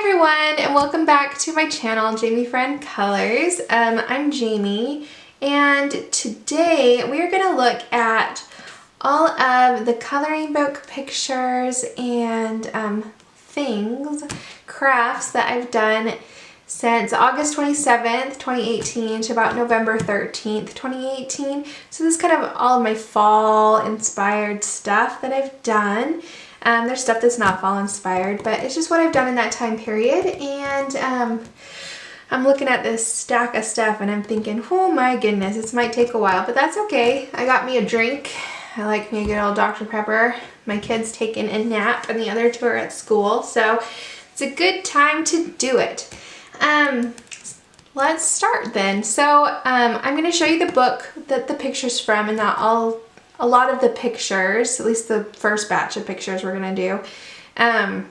everyone, and welcome back to my channel, Jamie Friend Colors. I'm Jamie, and today we are going to look at all of the coloring book pictures and crafts that I've done since August 27th, 2018 to about November 13th, 2018. So this is kind of all of my fall inspired stuff that I've done. There's stuff that's not fall inspired, but it's just what I've done in that time period. And I'm looking at this stack of stuff and I'm thinking, oh my goodness, this might take a while, but that's okay. I got me a drink. I like me a good old Dr. Pepper. My kid's taking a nap and the other two are at school, so it's a good time to do it. Let's start then. So I'm going to show you the book that the picture's from, and not all. A lot of the pictures, at least the first batch of pictures we're going to do, I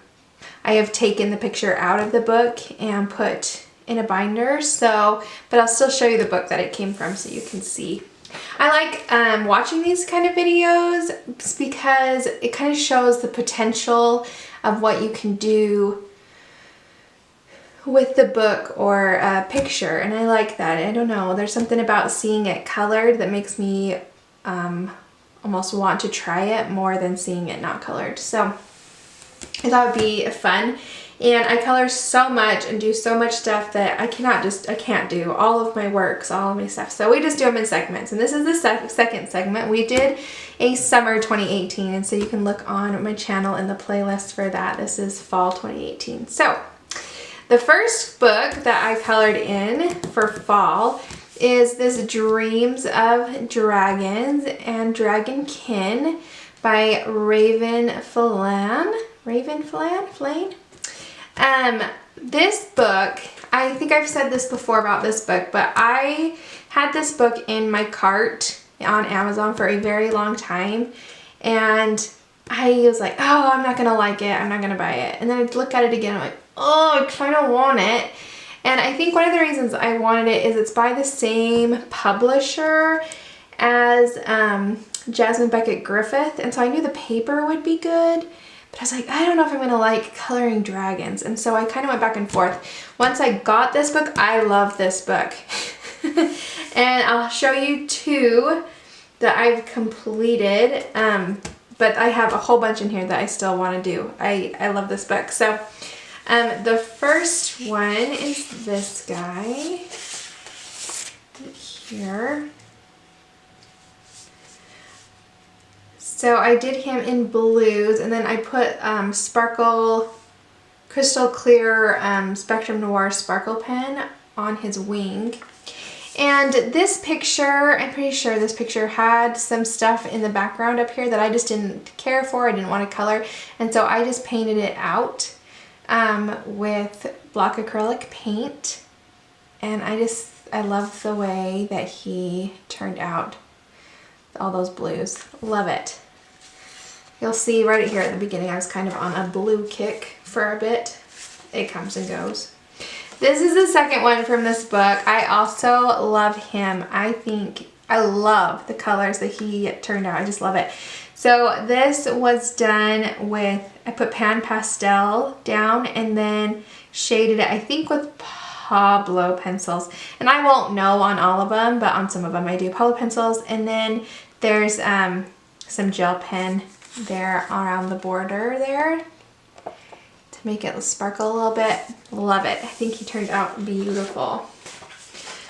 have taken the picture out of the book and put in a binder, but I'll still show you the book that it came from so you can see. I like watching these kind of videos because it kind of shows the potential of what you can do with the book or a picture, and I like that. I don't know, there's something about seeing it colored that makes me almost want to try it more than seeing it not colored. So I thought it would be fun, and I color so much and do so much stuff that I can't do all of my works, all of my stuff. So we just do them in segments, and this is the second segment. We did a summer 2018, and so you can look on my channel in the playlist for that. This is fall 2018. So the first book that I colored in for fall is this Dreams of Dragons and Dragonkin by Raven Flane. This book, I think I've said this before about this book, but I had this book in my cart on Amazon for a very long time, and I was like, oh, I'm not gonna like it, I'm not gonna buy it. And then I'd look at it again, I'm like, oh, I kind of want it. And I think one of the reasons I wanted it is it's by the same publisher as Jasmine Beckett Griffith, and so I knew the paper would be good, but I was like, I don't know if I'm going to like coloring dragons, and so I kind of went back and forth. Once I got this book, I love this book. And I'll show you two that I've completed, but I have a whole bunch in here that I still want to do. I love this book. So the first one is this guy here. So I did him in blues, and then I put sparkle, crystal clear Spectrum Noir sparkle pen on his wing. And this picture, I'm pretty sure this picture had some stuff in the background up here that I just didn't care for. I didn't want to color, and so I just painted it out with block acrylic paint, and I love the way that he turned out, all those blues. Love it. You'll see right here at the beginning I was kind of on a blue kick for a bit. It comes and goes. This is the second one from this book. I also love him. I love the colors that he turned out. I just love it. So this was done with, I put pan pastel down and then shaded it, I think, with Pablo pencils. And I won't know on all of them, but on some of them I do Pablo pencils. And then there's some gel pen there around the border there to make it sparkle a little bit. Love it. I think he turned out beautiful.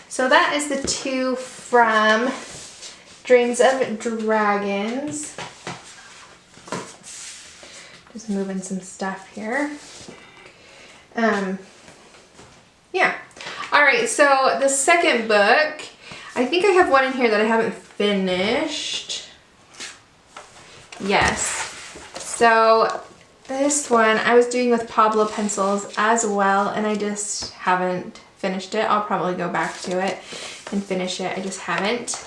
So that is the two from Dreams of Dragons. Just moving some stuff here. Yeah. Alright, so the second book, I think I have one in here that I haven't finished. Yes. So this one I was doing with Pablo pencils as well, and I just haven't finished it. I'll probably go back to it and finish it. I just haven't.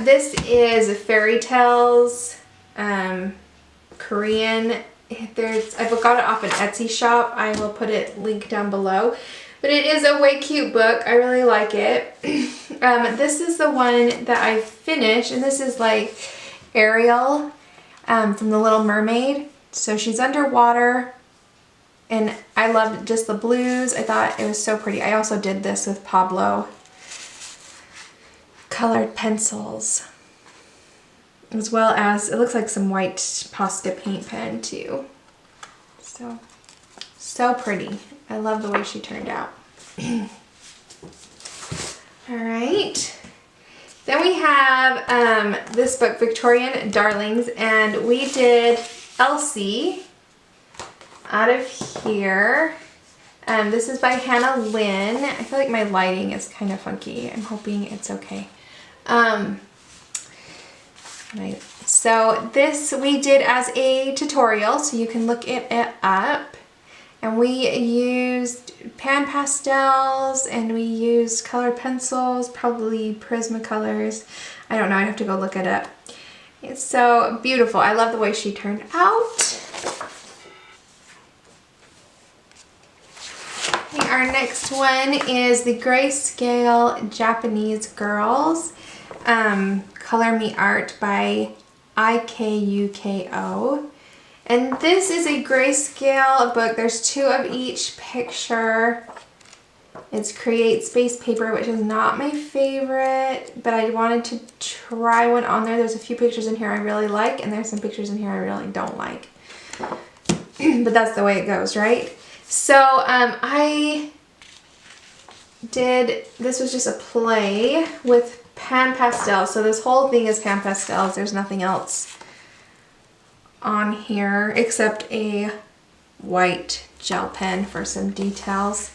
This is Fairy Tales, Korean. I've got it off an Etsy shop. I will put it linked down below. But it is a way cute book. I really like it. This is the one that I finished, and this is like Ariel from The Little Mermaid. So she's underwater And I loved just the blues. I thought it was so pretty. I also did this with Pablo colored pencils, as well as, it looks like some white Posca paint pen too. So pretty. I love the way she turned out. All right. Then we have this book, Victorian Darlings, and we did Elsie out of here. This is by Hannah Lynn. I feel like my lighting is kind of funky. I'm hoping it's okay. Right. So this we did as a tutorial, so you can look it up. And we used pan pastels and we used colored pencils, probably Prismacolors. I don't know, I'd have to go look it up. It's so beautiful. I love the way she turned out. Okay, our next one is the Grayscale Japanese Girls. Color Me Art by IKUKO. And this is a grayscale book. There's 2 of each picture. It's Create Space Paper, which is not my favorite, but I wanted to try one on there. There's a few pictures in here I really like, and there's some pictures in here I really don't like. But that's the way it goes, right? So I did, this was just a play with pan pastels. So this whole thing is pan pastels. There's nothing else on here except a white gel pen for some details.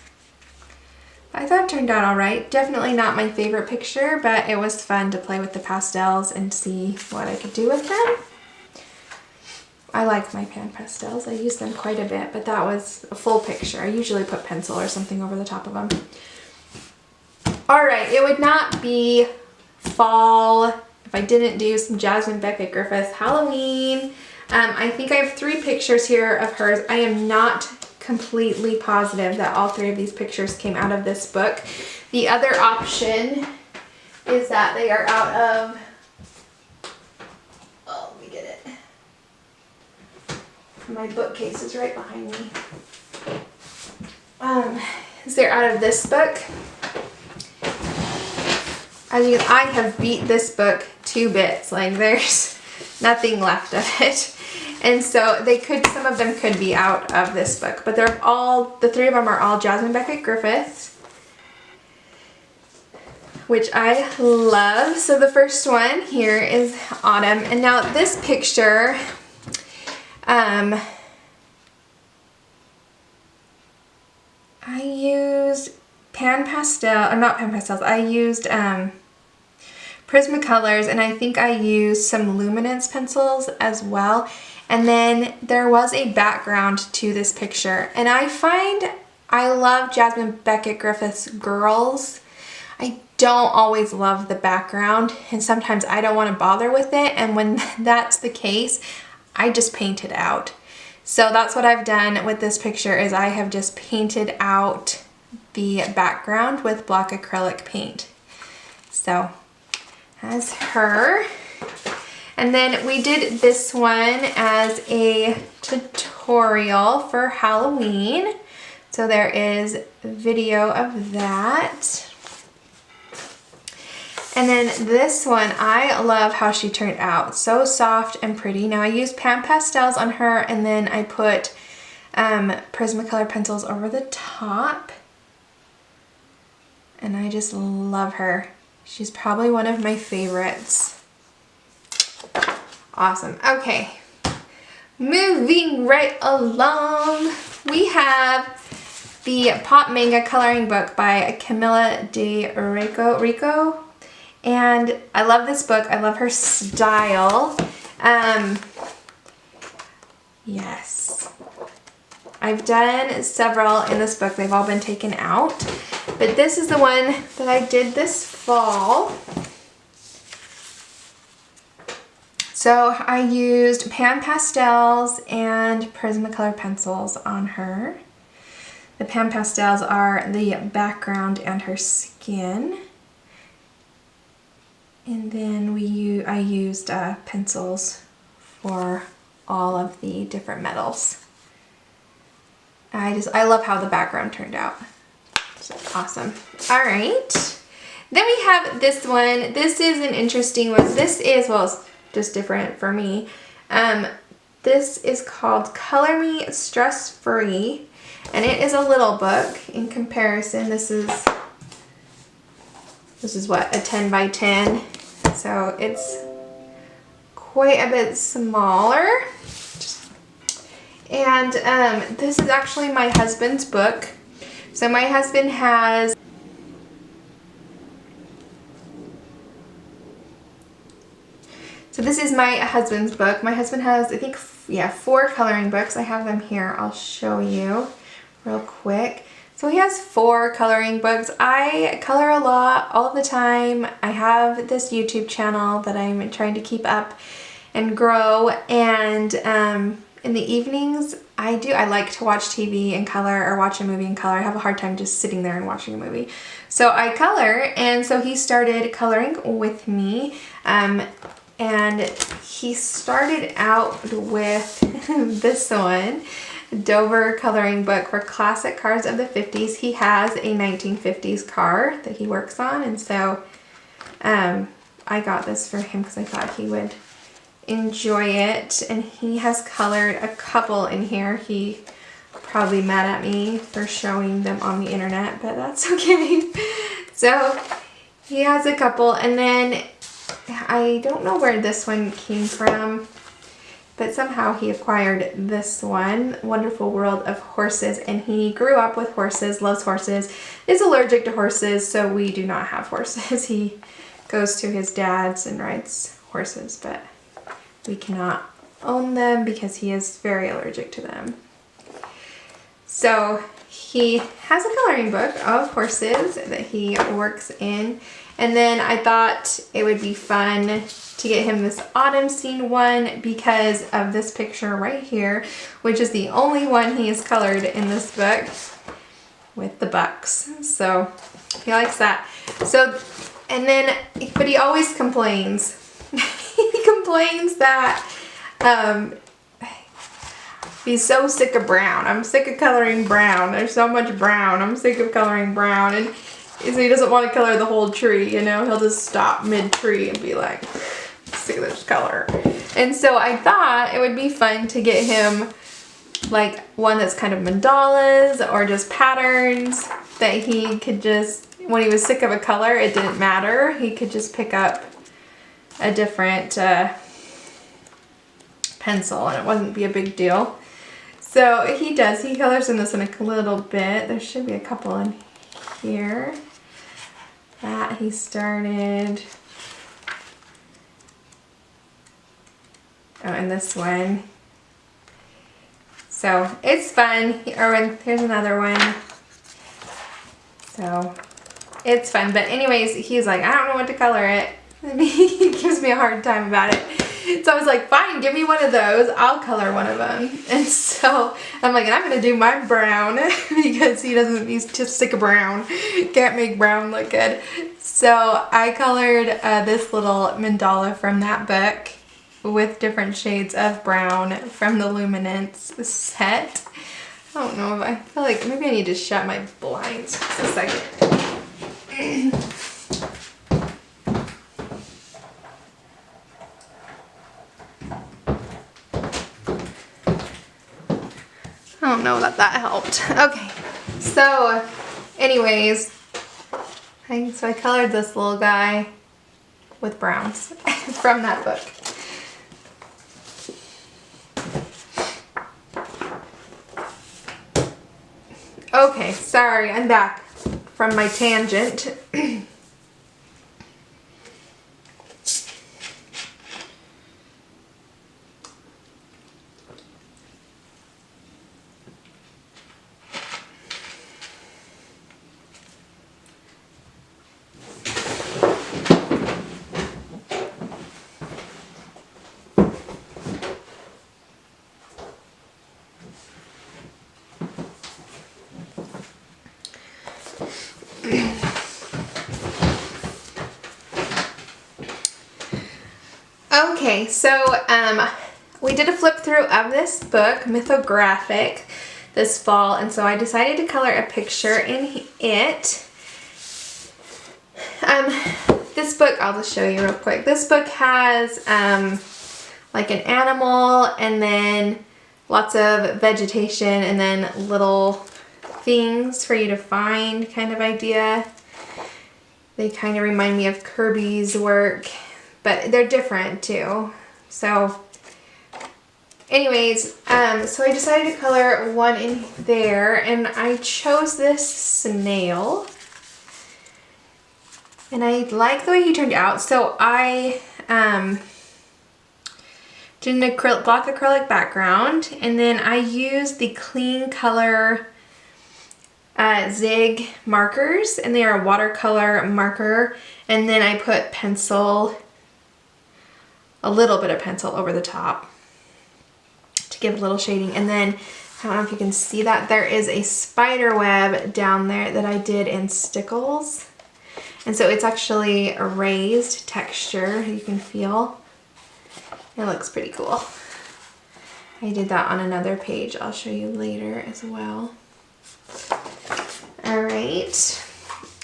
I thought it turned out alright. Definitely not my favorite picture, but it was fun to play with the pastels and see what I could do with them. I like my pan pastels. I use them quite a bit, but that was a full picture. I usually put pencil or something over the top of them. Alright, it would not be fall if I didn't do some Jasmine Beckett Griffith Halloween. I think I have 3 pictures here of hers. I am not completely positive that all 3 of these pictures came out of this book. The other option is that they are out of, oh, let me get it. My bookcase is right behind me. They're out of this book. As you can, I have beat this book to bits. Like, there's nothing left of it. And so they could, some of them could be out of this book, but they're all, the 3 of them are all Jasmine Beckett Griffith, which I love. So the first one here is Autumn. And now this picture, I used pan pastel, or not pan pastels, I used Prismacolors, and I think I used some luminance pencils as well. And then there was a background to this picture, and I find I love Jasmine Beckett Griffith's girls. I don't always love the background, and sometimes I don't want to bother with it, and when that's the case, I just paint it out. So that's what I've done with this picture, is I have just painted out the background with black acrylic paint. So that's her. And then we did this one as a tutorial for Halloween. So there is video of that. And then this one, I love how she turned out. So soft and pretty. Now I used pan pastels on her, and then I put Prismacolor pencils over the top. And I just love her. She's probably one of my favorites. Awesome. Okay, moving right along, we have the Pop Manga coloring book by Camilla de Rico, and I love this book. I love her style. Yes, I've done several in this book. They've all been taken out, but this is the one that I did this fall. So I used pan pastels and Prismacolor pencils on her. The pan pastels are the background and her skin. And then I used pencils for all of the different metals. I love how the background turned out. So awesome. All right. Then we have this one. This is an interesting one. This is, well, it's just different for me. This is called Color Me Stress Free, and it is a little book in comparison. This is what, a 10 by 10. So it's quite a bit smaller. And this is actually my husband's book. So my husband has this is my husband's book. My husband has, I think, 4 coloring books. I have them here. I'll show you real quick. So he has 4 coloring books. I color a lot all of the time. I have this YouTube channel that I'm trying to keep up and grow, and in the evenings I like to watch TV and color, or watch a movie and color. I have a hard time just sitting there and watching a movie. So I color, and so he started coloring with me. And he started out with this one, Dover coloring book for classic cars of the 50s. He has a 1950s car that he works on, and so I got this for him because I thought he would enjoy it. And he has colored a couple in here. He probably mad at me for showing them on the internet, but that's okay. So he has a couple, and then I don't know where this one came from, but somehow he acquired this one, Wonderful World of Horses, and he grew up with horses, loves horses, is allergic to horses, so we do not have horses. He goes to his dad's and rides horses, but we cannot own them because he is very allergic to them. So he has a coloring book of horses that he works in. And then I thought it would be fun to get him this autumn scene one because of this picture right here, which is the only one he has colored in this book with the bucks. So he likes that. So, and then, but he always complains. He complains that he's so sick of brown. I'm sick of coloring brown. There's so much brown. I'm sick of coloring brown. And so he doesn't want to color the whole tree, you know? He'll just stop mid-tree and be like, sick of this color. And so I thought it would be fun to get him like one that's kind of mandalas or just patterns that he could just, when he was sick of a color, it didn't matter. He could just pick up a different pencil and it wouldn't be a big deal. So he does. He colors in this one a little bit. There should be a couple in here that he started. Oh, and this one. So it's fun. Here's another one. So it's fun. But anyways, he's like, I don't know what to color it. And he gives me a hard time about it. So I was like, fine, give me one of those. I'll color one of them. And so I'm like, and I'm going to do my brown because he's just sick of brown. Can't make brown look good. So I colored this little mandala from that book with different shades of brown from the Luminance set. I don't know if I feel like maybe I need to shut my blinds just a second. I don't know that helped. Okay, so anyways, so I colored this little guy with browns from that book. Okay, sorry, I'm back from my tangent. Okay, so we did a flip through of this book, Mythographic. this fall, and so I decided to color a picture in it. This book, I'll just show you real quick. This book has like an animal and then lots of vegetation and then little things for you to find kind of idea. They kind of remind me of Kirby's work, but they're different too. So anyways, so I decided to color one in there, and I chose this snail. And I like the way he turned out. So I did an block acrylic background, and then I used the Clean Color Zig markers, and they are a watercolor marker, and then I put pencil, a little bit of pencil over the top to give a little shading. And then, I don't know if you can see that, there is a spider web down there that I did in stickles. And so it's actually a raised texture, you can feel. It looks pretty cool. I did that on another page I'll show you later as well. All right.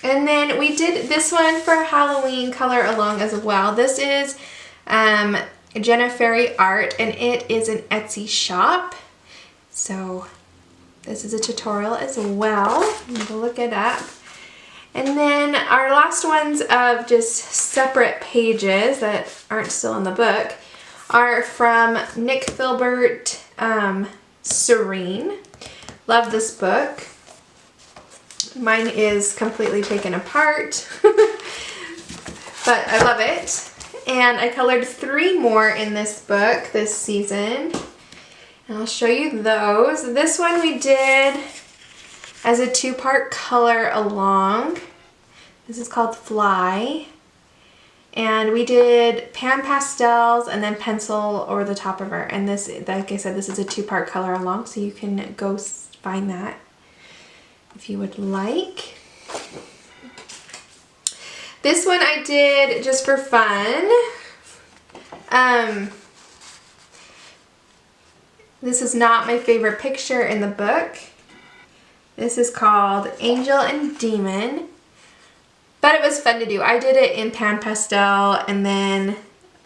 And then we did this one for Halloween color along as well. This is Jenna Fairy Art, and it is an Etsy shop. So this is a tutorial as well. You can look it up. And then our last ones of just separate pages that aren't still in the book are from Nick Filbert, Serene. Love this book. Mine is completely taken apart, but I love it. And I colored 3 more in this book this season. And I'll show you those. This one we did as a 2-part color along. This is called Fly. And we did pan pastels and then pencil over the top of her. And this, like I said, this is a 2-part color along, so you can go find that if you would like. This one I did just for fun. This is not my favorite picture in the book. This is called Angel and Demon. But it was fun to do. I did it in pan pastel and then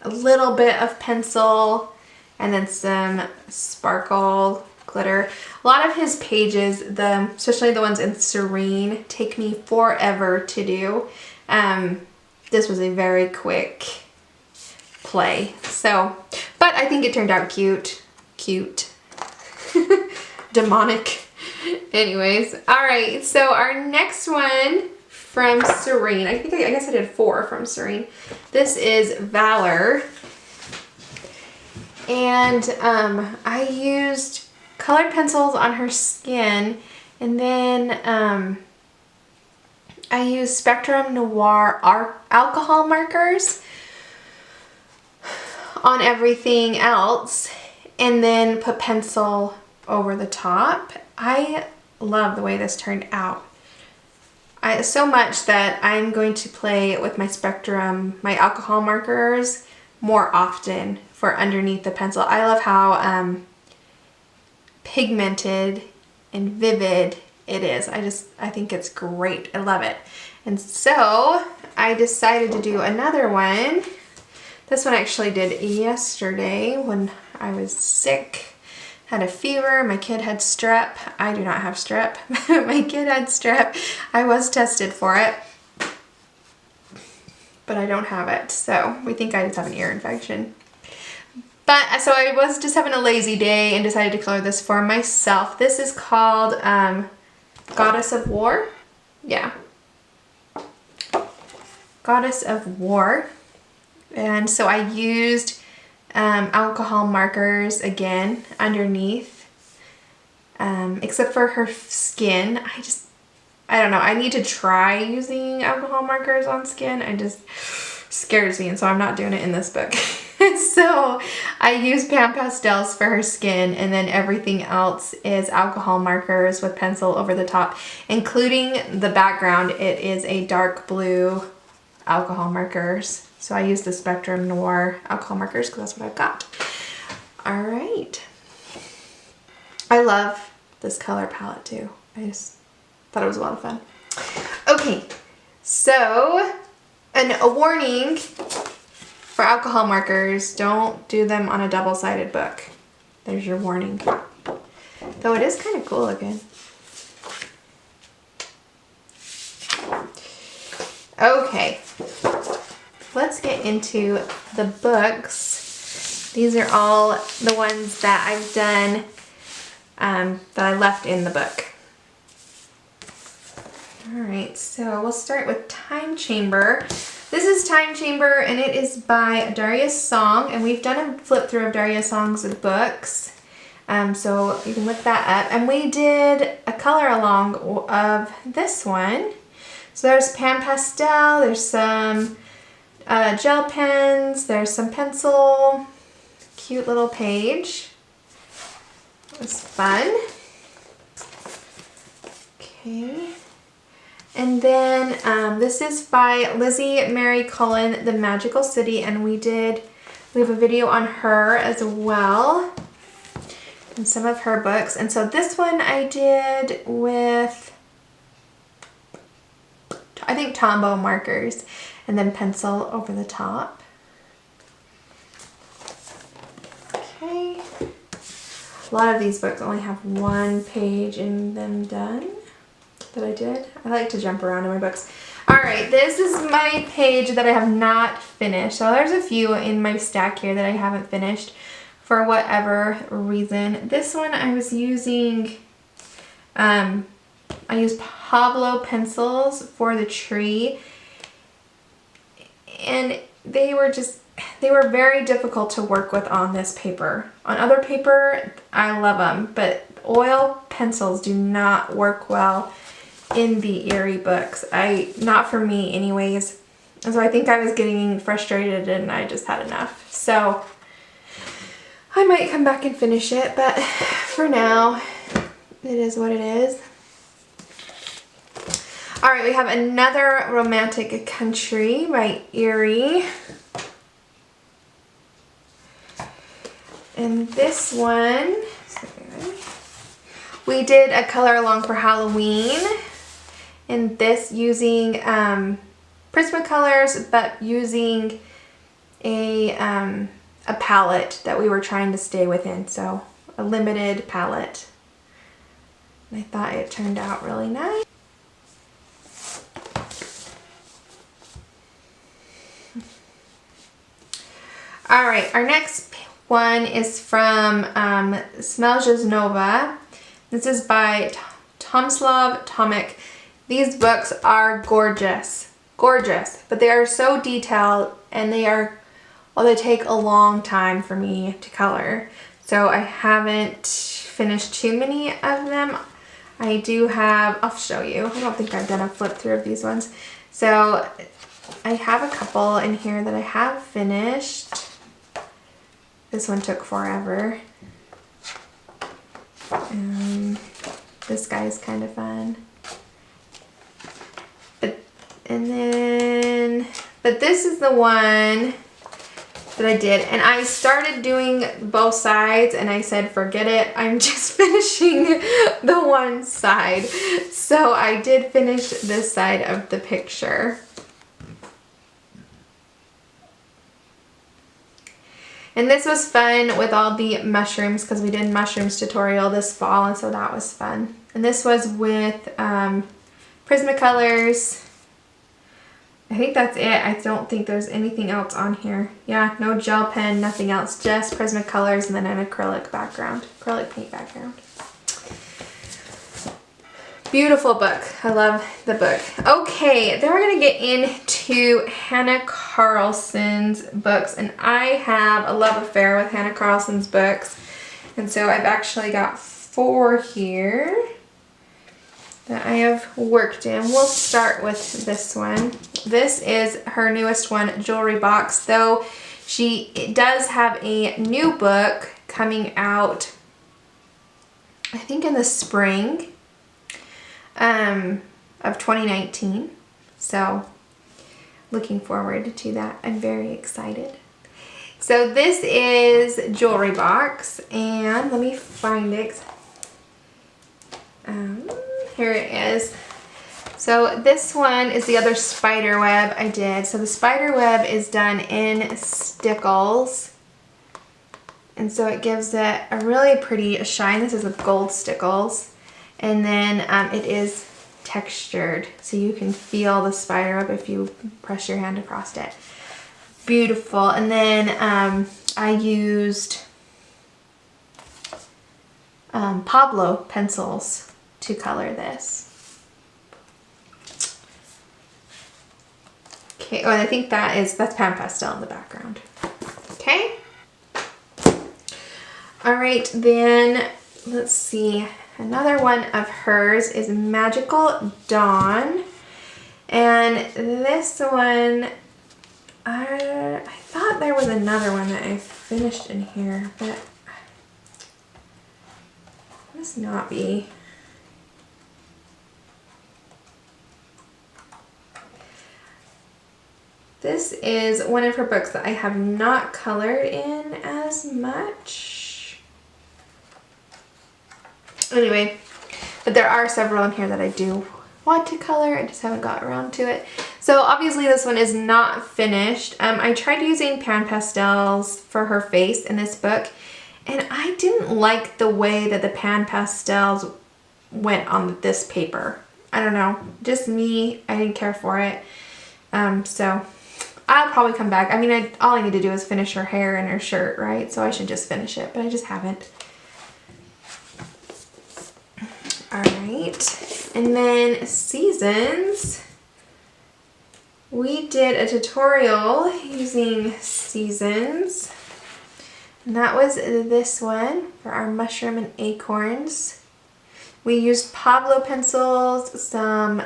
a little bit of pencil and then some sparkle glitter. A lot of his pages, especially the ones in Serene, take me forever to do. This was a very quick play. So, but I think it turned out cute. Cute. Demonic. Anyways, alright, so our next one from Serene, I guess I did 4 from Serene. This is Valor. And I used colored pencils on her skin, and then I used Spectrum Noir alcohol markers on everything else, and then put pencil over the top. I love the way this turned out. So much that I'm going to play with my Spectrum, my alcohol markers more often for underneath the pencil. I love how pigmented and vivid it is. I think it's great. I love it. And so I decided to do another one. This one I actually did yesterday when I was sick. Had a fever, my kid had strep. I do not have strep. My kid had strep. I was tested for it, but I don't have it. So we think I just have an ear infection. But so I was just having a lazy day and decided to color this for myself. This is called Goddess of War. Yeah. Goddess of War. And so I used alcohol markers again underneath, except for her skin. I don't know, I need to try using alcohol markers on skin. It just scares me, and so I'm not doing it in this book. So I use pan pastels for her skin, and then everything else is alcohol markers with pencil over the top, including the background. It is a dark blue alcohol markers. So I use the Spectrum Noir alcohol markers because that's what I've got. All right. I love this color palette too. I just thought it was a lot of fun. Okay, so a warning for alcohol markers, don't do them on a double-sided book. There's your warning. Though it is kind of cool looking. Okay, let's get into the books. These are all the ones that I've done that I left in the book. Alright, so we'll start with Time Chamber. This is Time Chamber, and it is by Darius Song, and we've done a flip through of Darius Song's books. So you can look that up. And we did a color along of this one. So there's Pan Pastel, there's some gel pens, there's some pencil, cute little page. It was fun. Okay. And then this is by Lizzie Mary Cullen, The Magical City, and we have a video on her as well, and some of her books. And so this one I did with, I think, Tombow markers, and then pencil over the top. Okay. A lot of these books only have one page in them done that I did. I like to jump around in my books. Alright, this is my page that I have not finished. So there's a few in my stack here that I haven't finished for whatever reason. This one I was using, I used Pablo pencils for the tree, and they were very difficult to work with on this paper. On other paper, I love them, but oil pencils do not work well in the Erie books. Not for me anyways. And so I think I was getting frustrated and I just had enough. So I might come back and finish it, but for now, it is what it is. Alright, we have another Romantic Country by Erie. And this one, we did a color along for Halloween. In this using Prismacolors, but using a palette that we were trying to stay within, so a limited palette. And I thought it turned out really nice. Alright, our next one is from Smelja Nova. This is by Tomislav Tomic. These books are gorgeous, gorgeous, but they are so detailed, and they take a long time for me to color. So I haven't finished too many of them. I do have, I'll show you. I don't think I've done a flip through of these ones. So I have a couple in here that I have finished. This one took forever. This guy is kind of fun. But this is the one that I did, and I started doing both sides and I said forget it, I'm just finishing the one side. So I did finish this side of the picture. And this was fun with all the mushrooms, because we did mushrooms tutorial this fall, and so that was fun. And this was with Prismacolors. I think that's it. I don't think there's anything else on here. Yeah, no gel pen, nothing else. Just Prismacolors and then an acrylic background. Acrylic paint background. Beautiful book. I love the book. Okay, then we're going to get into Hannah Carlson's books. And I have a love affair with Hannah Carlson's books. And so I've actually got 4 here that I have worked in. We'll start with this one. This is her newest one, Jewelry Box, though she does have a new book coming out, I think in the spring of 2019. So looking forward to that. I'm very excited. So this is Jewelry Box, and let me find it. Here it is. So this one is the other spider web I did. So the spider web is done in stickles. And so it gives it a really pretty shine. This is with gold stickles. And then it is textured, so you can feel the spider web if you press your hand across it. Beautiful. And then I used Pablo pencils to color this. Okay, oh, and I think that's Pan Pastel in the background. Okay. All right, then let's see. Another one of hers is Magical Dawn. And this one, I thought there was another one that I finished in here, but it must not be. This is one of her books that I have not colored in as much. Anyway, but there are several in here that I do want to color. I just haven't got around to it. So obviously this one is not finished. I tried using Pan Pastels for her face in this book, and I didn't like the way that the Pan Pastels went on this paper. I don't know, just me, I didn't care for it. So I'll probably come back. I mean, all I need to do is finish her hair and her shirt, right? So I should just finish it, but I just haven't. All right, and then Seasons. We did a tutorial using Seasons, and that was this one for our mushroom and acorns. We used Pablo pencils, some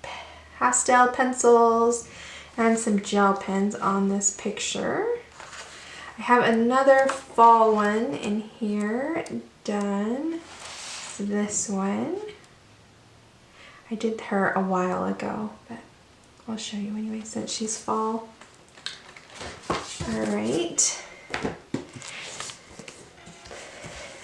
pastel pencils, and some gel pens on this picture. I have another fall one in here done. So this one. I did her a while ago, but I'll show you anyway since she's fall. Alright.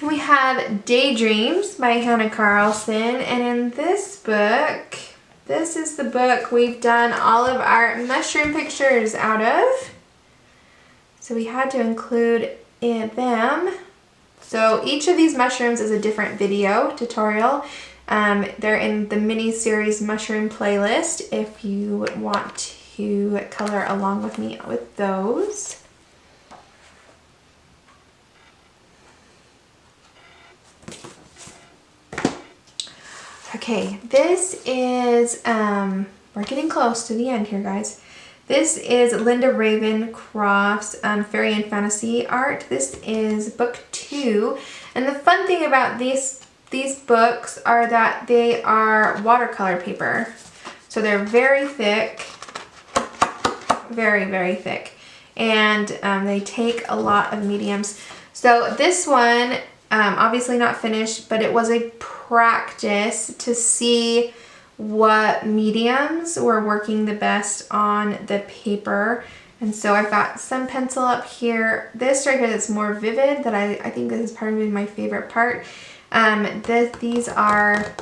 We have Daydreams by Hannah Carlson, and in this book, this is the book we've done all of our mushroom pictures out of. So we had to include them. So each of these mushrooms is a different video tutorial. They're in the mini-series mushroom playlist if you would want to color along with me with those. Okay, this is, we're getting close to the end here, guys. This is Linda Ravencroft's Fairy and Fantasy art. This is book 2. And the fun thing about these books are that they are watercolor paper. So they're very thick, very, very thick. And they take a lot of mediums. So this one, obviously not finished, but it was a practice to see what mediums were working the best on the paper. And so I've got some pencil up here. This right here that's more vivid, that I think this is probably my favorite part. These are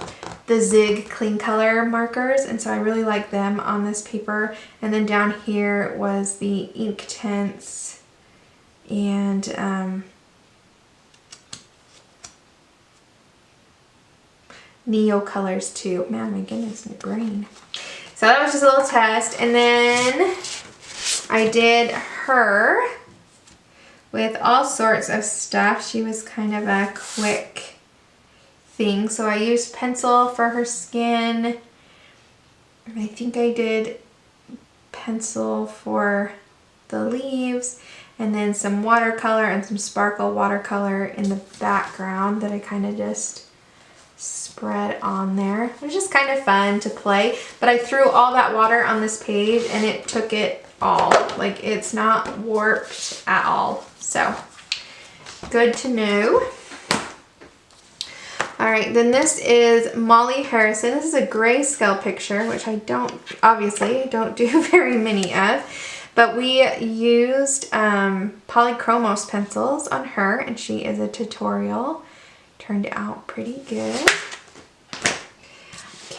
the Zig Clean Color markers, and so I really like them on this paper. And then down here was the Inktense and Neo colors too. Man, my goodness, my brain. So that was just a little test. And then I did her with all sorts of stuff. She was kind of a quick thing. So I used pencil for her skin. I think I did pencil for the leaves, and then some watercolor and some sparkle watercolor in the background that I kind of just spread on there. It was just kind of fun to play, but I threw all that water on this page and it took it all. Like, it's not warped at all. So good to know. All right, then this is Molly Harrison. This is a grayscale picture, which I obviously don't do very many of, but we used Polychromos pencils on her, and she is a tutorial. Turned out pretty good.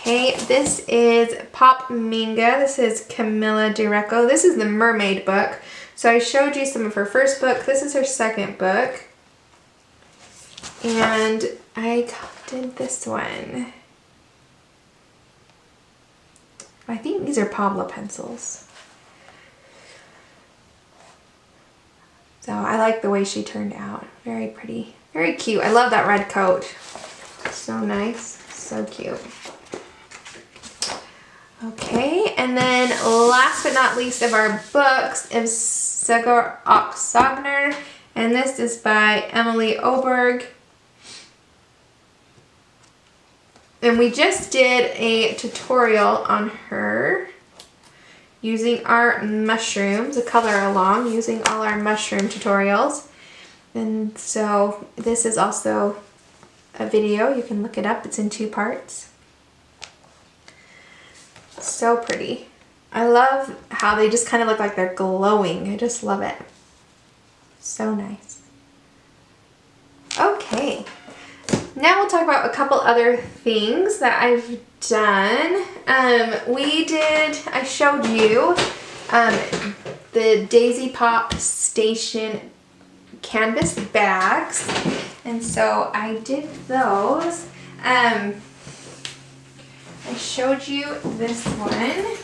Okay, this is Pop Manga. This is Camilla D'Areco. This is the Mermaid book. So I showed you some of her first book. This is her second book. And I did this one. I think these are Pablo pencils. So I like the way she turned out. Very pretty. Very cute. I love that red coat. So nice. So cute. Okay, and then last but not least of our books is Sigur och Sagnar, and this is by Emily Oberg. And we just did a tutorial on her using our mushrooms, a color along, using all our mushroom tutorials. And so this is also a video. You can look it up. It's in 2 parts. So pretty. I love how they just kind of look like they're glowing. I just love it. So nice. Okay. Now we'll talk about a couple other things that I've done. I showed you the Daisy Pop Station canvas bags. And so I did those. I showed you this one.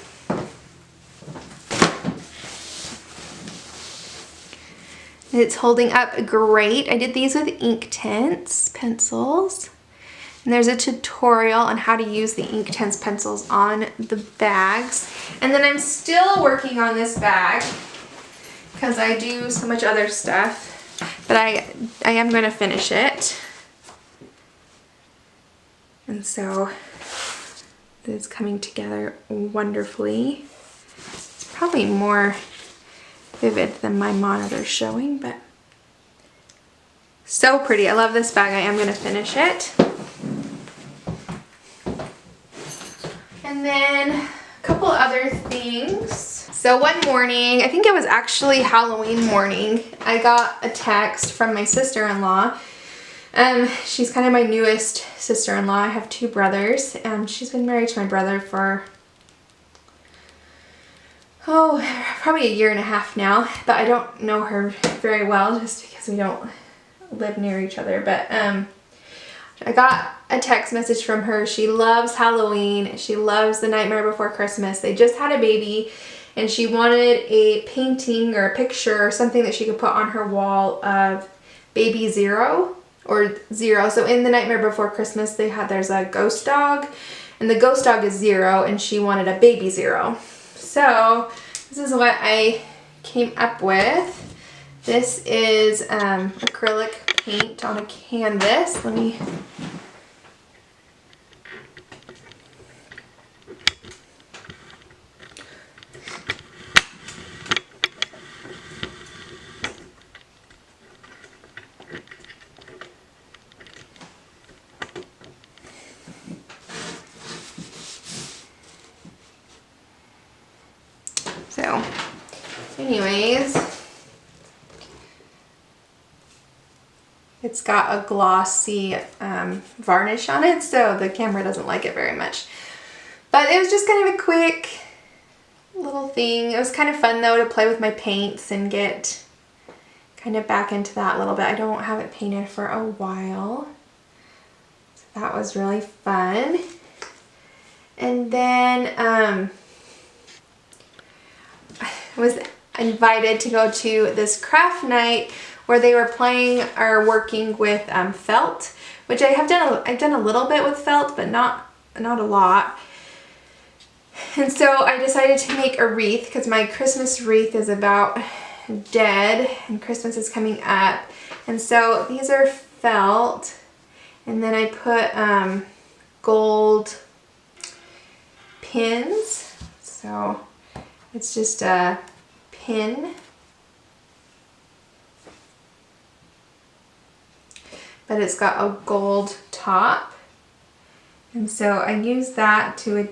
It's holding up great. I did these with Inktense pencils. And there's a tutorial on how to use the Inktense pencils on the bags. And then I'm still working on this bag because I do so much other stuff. But I am going to finish it. And so it's coming together wonderfully. It's probably more vivid than my monitor showing, but so pretty. I love this bag. I am going to finish it. And then a couple other things. So one morning, I think it was actually Halloween morning, I got a text from my sister-in-law. She's kind of my newest sister-in-law. I have 2 brothers, and she's been married to my brother for probably 1.5 years now, but I don't know her very well just because we don't live near each other. But I got a text message from her. She loves Halloween. She loves The Nightmare Before Christmas. They just had a baby, and she wanted a painting or a picture or something that she could put on her wall of baby Zero or Zero. So in The Nightmare Before Christmas, there's a ghost dog, and the ghost dog is Zero, and she wanted a baby Zero. So this is what I came up with. This is acrylic paint on a canvas. Let me... So, anyways, it's got a glossy varnish on it, so the camera doesn't like it very much. But it was just kind of a quick little thing. It was kind of fun though to play with my paints and get kind of back into that a little bit. I don't have it painted for a while. So that was really fun. And then I was invited to go to this craft night where they were playing or working with felt, which I've done a little bit with felt, but not a lot. And so I decided to make a wreath because my Christmas wreath is about dead and Christmas is coming up. And so these are felt, and then I put gold pins. So it's just a pin, but it's got a gold top, and so I use that to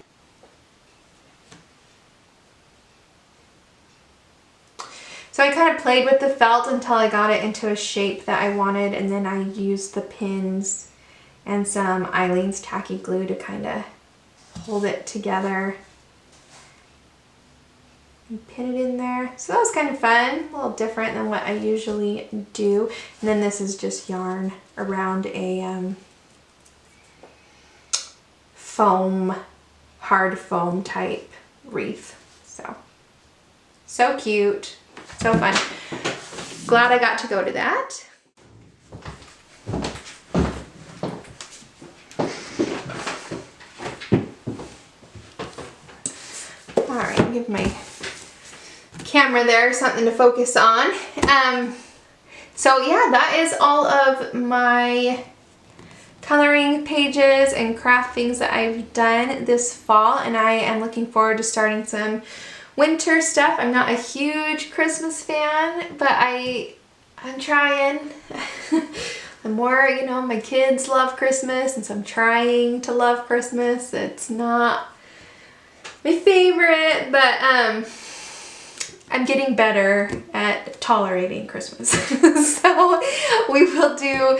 so I kind of played with the felt until I got it into a shape that I wanted, and then I used the pins and some Eileen's tacky glue to kind of hold it together and pin it in there. So that was kind of fun, a little different than what I usually do. And then this is just yarn around a foam, hard foam type wreath. So cute, so fun. Glad I got to go to that. All right, give my camera there something to focus on. So yeah, that is all of my coloring pages and craft things that I've done this fall, and I am looking forward to starting some winter stuff. I'm not a huge Christmas fan, but I'm trying. The more, you know, my kids love Christmas, and so I'm trying to love Christmas. It's not my favorite, but I'm getting better at tolerating Christmas. So we will do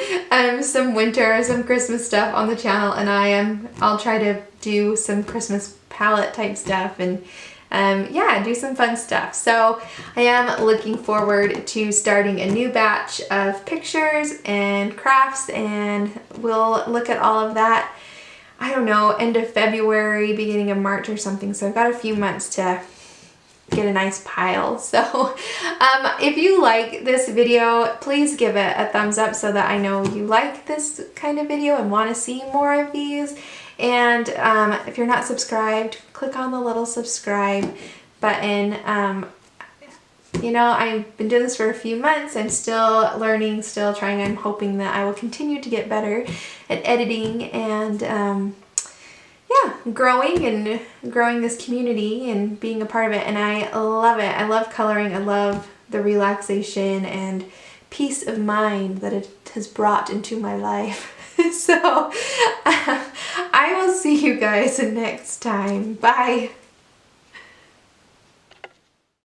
some winter, some Christmas stuff on the channel, and I'll try to do some Christmas palette type stuff, and yeah, do some fun stuff. So I am looking forward to starting a new batch of pictures and crafts, and we'll look at all of that, I don't know, end of February, beginning of March or something. So I've got a few months to get a nice pile. So if you like this video, please give it a thumbs up so that I know you like this kind of video and want to see more of these. And if you're not subscribed, click on the little subscribe button. You know, I've been doing this for a few months. I'm still learning, still trying. I'm hoping that I will continue to get better at editing and yeah, growing this community and being a part of it. And I love it. I love coloring. I love the relaxation and peace of mind that it has brought into my life. So I will see you guys next time. Bye.